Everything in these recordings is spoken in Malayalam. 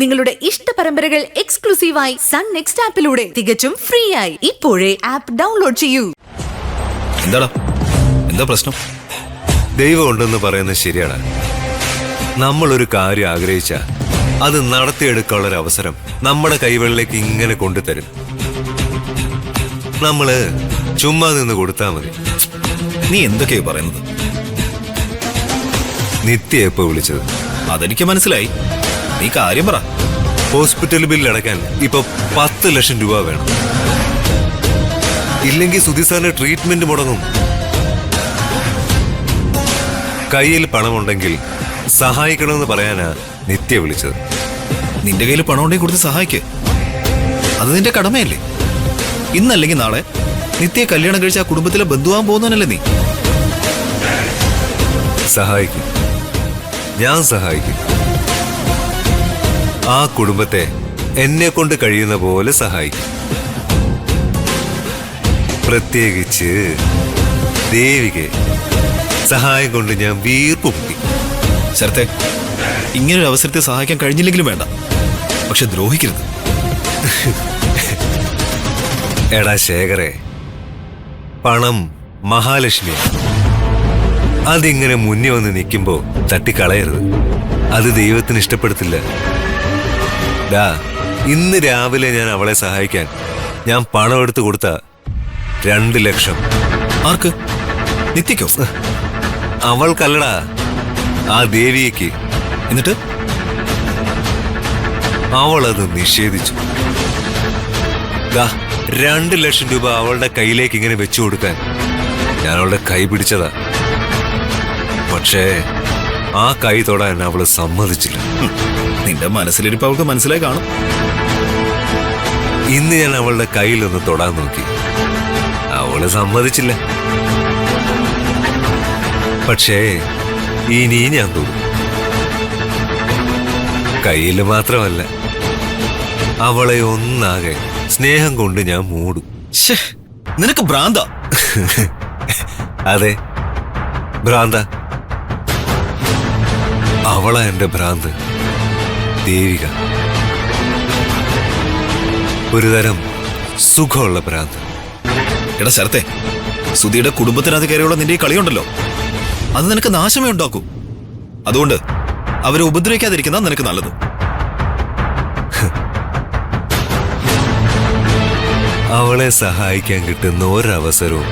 നിങ്ങളുടെ ഇഷ്ട പരമ്പരകൾ എക്സ്ക്ലൂസീവായി സൺ നെക്സ്റ്റ് ആപ്പിലൂടെ തികച്ചും ഫ്രീ ആയി ഇപ്പോഴേ ആപ്പ് ഡൗൺലോഡ് ചെയ്യൂ. എന്താ പ്രശ്നം? ദൈവം ഉണ്ടെന്ന് പറയുന്നത് ശരിയാണ്. നമ്മളൊരു കാര്യം ആഗ്രഹിച്ച അത് നടത്തിയെടുക്കാനുള്ള ഒരു അവസരം നമ്മുടെ കൈകളിലേക്ക് ഇങ്ങനെ കൊണ്ടുതരും. നമ്മള് ചുമ്മാ നിന്ന് കൊടുത്താൽ മതി. നീ എന്തൊക്കെയാ പറയുന്നത്? നിത്യ എപ്പോ വിളിച്ചത്? അതെനിക്ക് മനസ്സിലായി. നീ കാര്യം പറ. ഹോസ്പിറ്റൽ ബില്ല് അടയ്ക്കാൻ ഇപ്പൊ 10 ലക്ഷം രൂപ വേണം. ഇല്ലെങ്കിൽ സുധി സാറിന്റെ ട്രീറ്റ്മെന്റ് മുടങ്ങും. കയ്യിൽ പണമുണ്ടെങ്കിൽ സഹായിക്കണമെന്ന് പറയാനാ നിത്യ വിളിച്ചത്. നിന്റെ കയ്യിൽ പണം ഉണ്ടെങ്കിൽ കൊടുത്ത് സഹായിക്ക്. അത് നിന്റെ കടമയല്ലേ? ഇന്നല്ലെങ്കിൽ നാളെ നിത്യ കല്യാണം കഴിച്ച ആ കുടുംബത്തിലെ ബന്ധുവാൻ പോകുന്നവനല്ലേ നീ? സഹായിക്കും, ഞാൻ സഹായിക്കും. ആ കുടുംബത്തെ എന്നെ കൊണ്ട് കഴിയുന്ന പോലെ സഹായിക്കും. പ്രത്യേകിച്ച് ദേവികെ സഹായം കൊണ്ട് ഞാൻ വീർപ്പ് മുട്ടി. ശരത്തെ, ഇങ്ങനൊരു അവസരത്തെ സഹായിക്കാൻ കഴിഞ്ഞില്ലെങ്കിലും വേണ്ട, പക്ഷെ ദ്രോഹിക്കരുത്. എടാ ശേഖരെ, പണം മഹാലക്ഷ്മി. അതിങ്ങനെ മുന്നിൽ വന്ന് നിൽക്കുമ്പോ തട്ടിക്കളയരുത്. അത് ദൈവത്തിന് ഇഷ്ടപ്പെടത്തില്ല. ഇന്ന് രാവിലെ ഞാൻ അവളെ സഹായിക്കാൻ ഞാൻ പണം എടുത്തു കൊടുത്ത 2 ലക്ഷം. ആർക്ക്? നിത്യക്കോ? അവൾക്കല്ലടാ, ആ ദേവിയേക്ക്. എന്നിട്ട് അവളത് നിഷേധിച്ചു. 2 ലക്ഷം രൂപ അവളുടെ കയ്യിലേക്ക് ഇങ്ങനെ വെച്ചു കൊടുക്കാൻ ഞാൻ അവളുടെ കൈ പിടിച്ചതാ. പക്ഷേ ആ കൈ തൊടാൻ അവള് സമ്മതിച്ചില്ല. നിന്റെ മനസ്സിലിരിപ്പ് അവൾക്ക് മനസ്സിലായി കാണും. ഇന്ന് ഞാൻ അവളുടെ കയ്യിലൊന്ന് തൊടാൻ നോക്കി, അവള് സമ്മതിച്ചില്ല. പക്ഷേ ഇനി ഞാൻ തൊടും. കയ്യിൽ മാത്രമല്ല, അവളെ ഒന്നാകെ സ്നേഹം കൊണ്ട് ഞാൻ മൂടും. നിനക്ക് ഭ്രാന്ത? അതെ, ഭ്രാന്ത. അവളാ എന്റെ ഭ്രാന്ത്, ദേവിക. ഒരു തരം സുഖമുള്ള ഭ്രാന്ത്. എടാ ശരത്തെ, സുധിയുടെ കുടുംബത്തിനകത്ത് കയറിയുള്ള നിന്റെ ഈ കളിയുണ്ടല്ലോ, അത് നിനക്ക് നാശമേ ഉണ്ടാക്കൂ. അതുകൊണ്ട് അവരെ ഉപദ്രവിക്കാതിരിക്കുന്ന നിനക്ക് നല്ലത്. അവളെ സഹായിക്കാൻ കിട്ടുന്ന ഒരവസരവും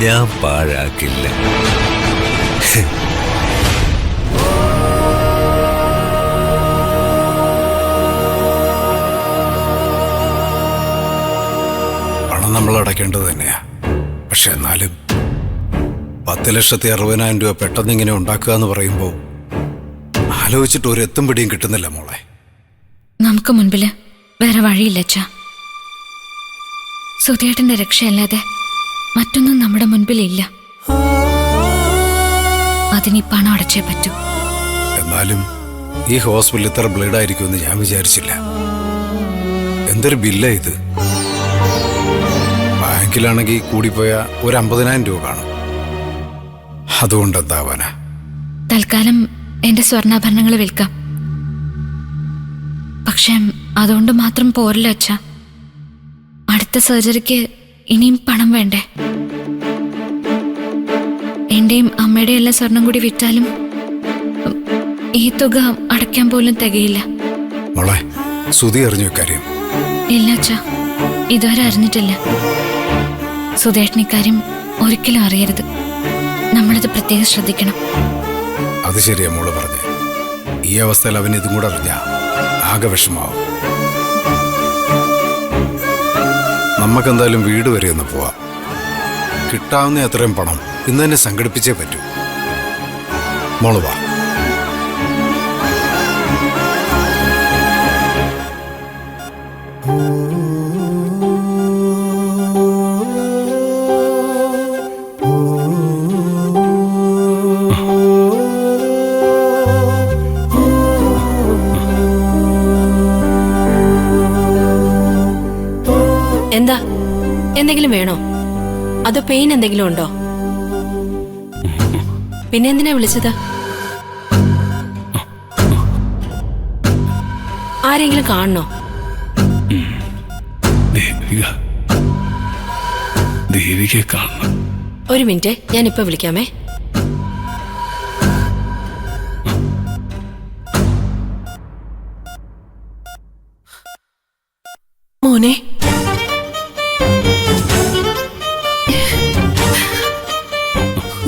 ഞാൻ പാഴാക്കില്ല. നമ്മൾ അടയ്ക്കേണ്ടത് തന്നെയാ. പക്ഷെ എന്നാലും 10,60,60,000 രൂപ പെട്ടെന്ന് ഇങ്ങനെ ഉണ്ടാക്കുക എന്ന് പറയുമ്പോൾ ആലോചിച്ചിട്ട് ഒരു എത്തും പിടിയും കിട്ടുന്നില്ല മോളെ. നമുക്ക് മുൻപില് വേറെ വഴിയില്ല അച്ഛാ. സുധിയേട്ടന്റെ രക്ഷയല്ലാതെ മറ്റൊന്നും നമ്മുടെ മുൻപിലില്ല. അതിനി പണം അടച്ചേ പറ്റൂ. എന്നാലും ഈ ഹോസ്പിറ്റലിൽ ഇത്ര ബ്ലീഡ് ആയിരിക്കുമെന്ന് ഞാൻ വിചാരിച്ചില്ല. എന്തൊരു ബില്ലാ ഇത്. ബാങ്കിലാണെങ്കിൽ കൂടിപ്പോയ ഒരു 50,000 രൂപ കാണും. അതുകൊണ്ട് എന്താവാനാ? തൽക്കാലം എന്റെ സ്വർണ്ണാഭരണങ്ങൾ വിൽക്കാം. പക്ഷെ അതുകൊണ്ട് മാത്രം പോരല്ലോ അച്ഛാ. അടുത്ത സർജറിക്ക് ഇനിയും പണം വേണ്ടേ? എന്റെയും അമ്മയുടെയും എല്ലാം സ്വർണം കൂടി വിറ്റാലും ഈ തുക അടയ്ക്കാൻ പോലും തികയില്ല. മോളെ, സുധി അറിഞ്ഞു കാര്യം? ഇല്ല അച്ഛാ, ഇതുവരെ അറിഞ്ഞിട്ടില്ല. സുധേട്ടൻ ഇക്കാര്യം ഒരിക്കലും അറിയരുത്. നമ്മളത് പ്രത്യേകം ശ്രദ്ധിക്കണം. അത് ശരിയാ മോള് പറഞ്ഞേ. ഈ അവസ്ഥയിൽ അവൻ ഇതും കൂടെ അറിഞ്ഞ ആകെ വിഷമാവും. നമുക്കെന്തായാലും വീട് വരെ ഒന്ന് പോവാം. കിട്ടാവുന്ന അത്രയും പണം ഇന്ന് തന്നെ സംഘടിപ്പിച്ചേ പറ്റൂ. മോള് വാ. എന്താ, എന്തെങ്കിലും വേണോ? അതോ പെയിൻ എന്തെങ്കിലും ഉണ്ടോ? പിന്നെ എന്തിനാ വിളിച്ചത്? ആരെങ്കിലും കാണണോ? ദേവികയെ കാണണം. ഒരു മിനിറ്റ്, ഞാൻ ഇപ്പൊ വിളിക്കാമേ. മോനെ,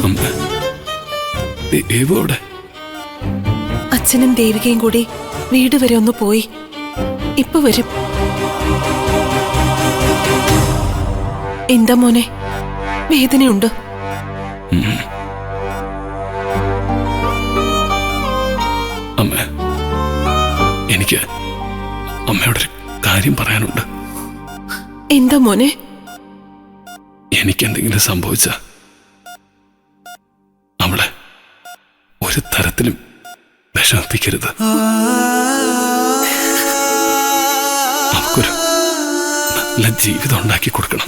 അമ്മ, ദേവു അവിടെ? അച്ഛനും ദേവികയും കൂടി വീട് വരെ ഒന്ന് പോയി. ഇപ്പൊ വരും. എന്താ മോനെ, വേദനയുണ്ടോ? അമ്മ, എനിക്ക് അമ്മയോടൊരു കാര്യം പറയാനുണ്ട്. എന്താ മോനെ? എനിക്കെന്തെങ്കിലും സംഭവിച്ച അവളെ ഒരു തരത്തിലും വിഷമിപ്പിക്കരുത്. അവക്കൊരു നല്ല ജീവിതം ഉണ്ടാക്കി കൊടുക്കണം.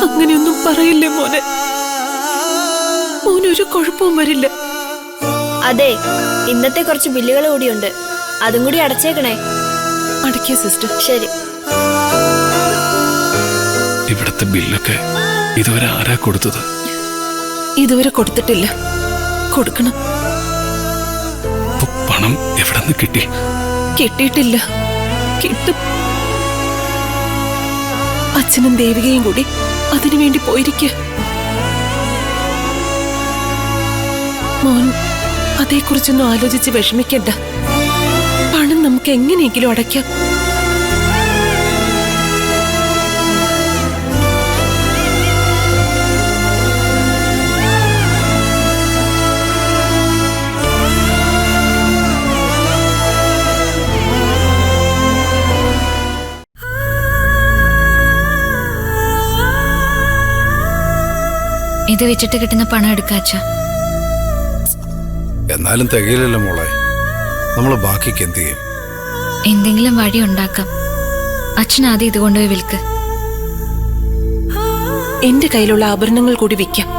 അങ്ങനെയൊന്നും പറയില്ലേ മോനെ. മോനൊരു കുഴപ്പവും വരില്ല. അതെ, ഇന്നത്തെ കുറച്ച് ബില്ലുകൾ കൂടിയുണ്ട്, അതും കൂടി അടച്ചേക്കണേ. അടയ്ക്കുക സിസ്റ്റർ. ശരി. ഇവിടുത്തെ ബില്ലൊക്കെ ഇതുവരെ ആരാ കൊടുത്തത്? ഇതുവരെ കൊടുത്തിട്ടില്ല, കൊടുക്കണം. പണം എവിടെ നിന്ന് കിട്ടി? കിട്ടിയിട്ടില്ല, കിട്ടും. അച്ഛനും ദേവികയും കൂടി അതിനുവേണ്ടി പോയിരിക്കുക. മോൻ അതേക്കുറിച്ചൊന്നും ആലോചിച്ച് വിഷമിക്കണ്ട. പണം നമുക്ക് എങ്ങനെയെങ്കിലും അടയ്ക്കാം. ഇത് വെച്ചിട്ട് കിട്ടുന്ന പണം എടുക്കാച്ച. എന്നാലും തികയില്ലല്ലോ മോളെ. നമ്മൾ ബാക്കിക്ക് എന്ത് ചെയ്യും? എന്തെങ്കിലും വഴി ഉണ്ടാക്കാം. അച്ഛൻ ആദ്യം ഇത് കൊണ്ടുപോയി വിൽക്ക്. എന്റെ കയ്യിലുള്ള ആഭരണങ്ങൾ കൂടി വിൽക്കാം.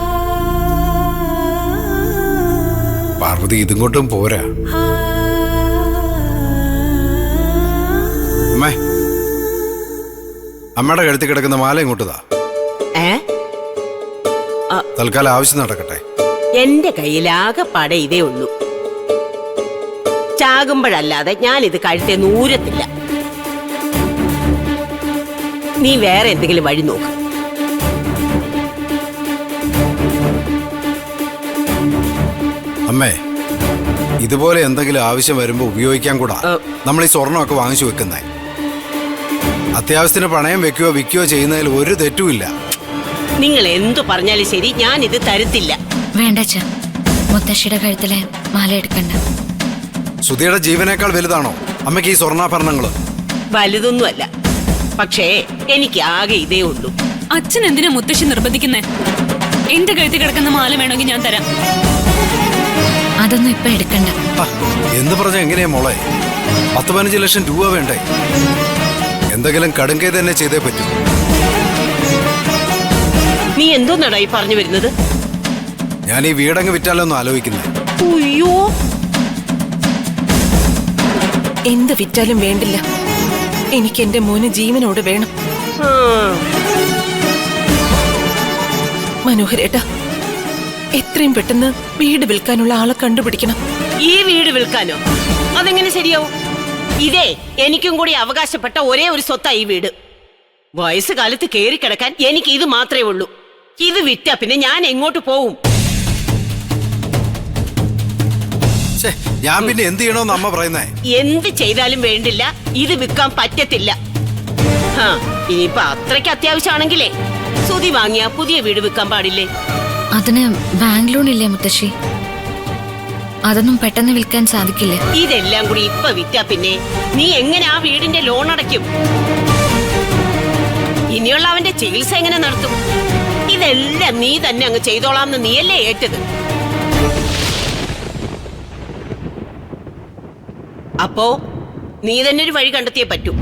പാർവതി, ഇതും കൊണ്ടും പോരാ. അമ്മേ, അമ്മയുടെ കഴുത്തിൽ കിടക്കുന്ന മാല ഇങ്ങോട്ടുതാ. തൽക്കാലം ആവശ്യം നടക്കട്ടെ. എന്റെ കയ്യിലാകെ പട ഇതേ ഉള്ളൂ. ചാകുമ്പോഴല്ലാതെ ഞാനിത് കഴുത്തെ നൂരത്തില്ല. നീ വേറെ എന്തെങ്കിലും വഴി നോക്ക്. അമ്മേ, ഇതുപോലെ എന്തെങ്കിലും ആവശ്യം വരുമ്പോ ഉപയോഗിക്കാൻ കൂടാ നമ്മൾ ഈ സ്വർണ്ണമൊക്കെ വാങ്ങിച്ചു വെക്കുന്നേ. അത്യാവശ്യത്തിന് പണയം വെക്കുകയോ വിൽക്കുകയോ ചെയ്യുന്നതിൽ ഒരു തെറ്റുമില്ല. നിങ്ങൾ എന്തു പറഞ്ഞാലും ശരി, ഞാൻ ഇത് തരത്തില്ല. വേണ്ട അച്ഛ, മുത്തശ്ശിയുടെ കഴുത്തിലെ മാല എടുക്കണ്ട. സുധിയുടെ ജീവനേക്കാൾ വലുതാണോ അമ്മയ്ക്ക് ഈ സ്വർണ്ണാഭരണങ്ങള്? വലുതൊന്നുമല്ല, പക്ഷേ എനിക്ക് ആകെ ഇതേ ഉള്ളൂ. അച്ഛൻ എന്തിനാ മുത്തശ്ശി നിർബന്ധിക്കുന്നേ? എന്റെ കഴുത്തിൽ കിടക്കുന്ന മാല വേണമെങ്കിൽ ഞാൻ തരാം. അതൊന്നും ഇപ്പൊ എടുക്കണ്ട. എന്ന് പറഞ്ഞ എങ്ങനെയാ മോളെ? 10-15 ലക്ഷം രൂപ വേണ്ടേ? എന്തെങ്കിലും കടുങ്കൈ തന്നെ ചെയ്തേ പറ്റൂ. നീ എന്തോന്നാടാ ഈ പറഞ്ഞു വരുന്നത്? ഞാൻ ഈ വീടങ്ങ് വിറ്റാലൊന്നും ആലോചിക്കുന്നേ. അയ്യോ, എന്ത് വിറ്റാലും വേണ്ടില്ല. എനിക്ക് എന്റെ മോന് ജീവനോട് വേണം. മനോഹരേട്ടാ, എത്രയും പെട്ടെന്ന് വീട് വിൽക്കാനുള്ള ആളെ കണ്ടുപിടിക്കണം. ഈ വീട് വിൽക്കാനോ? അതെങ്ങനെ ശരിയാവും? ഇതേ എനിക്കും കൂടി അവകാശപ്പെട്ട ഒരേ ഒരു സ്വത്താ ഈ വീട്. വയസ്സുകാലത്ത് കേറിക്കിടക്കാൻ എനിക്ക് ഇത് മാത്രമേ ഉള്ളൂ. ഇത് വിറ്റാ പിന്നെ ഞാൻ എങ്ങോട്ട് പോവും? ഞാൻ പിന്നെ എന്ത് ചെയ്യണോന്ന് അമ്മ പറയുന്നേ? എന്ത് ചെയ്താലും വേണ്ടില്ല, ഇത് വിൽക്കാൻ പറ്റത്തില്ല. ഇനിയിപ്പൊ അത്രയ്ക്ക് അത്യാവശ്യമാണെങ്കിലേ സുധി വാങ്ങിയ പുതിയ വീട് വിൽക്കാൻ പാടില്ലേ? അതിന് ബാങ്ക് ലോൺ ഇല്ലേ മുത്തശ്ശി? അതൊന്നും പെട്ടെന്ന് വിൽക്കാൻ സാധിക്കില്ല. ഇതെല്ലാം കൂടി ഇപ്പൊ വിറ്റാ പിന്നെ നീ എങ്ങനെ ആ വീടിന്റെ ലോൺ അടയ്ക്കും? ഇനിയുള്ള അവന്റെ ചികിത്സ എങ്ങനെ നടത്തും? ഇതെല്ലാം നീ തന്നെ അങ്ങ് ചെയ്തോളാംന്ന് നീയല്ലേ ഏറ്റത്? അപ്പോ നീ തന്നെ ഒരു വഴി കണ്ടെത്തിയേ പറ്റൂ.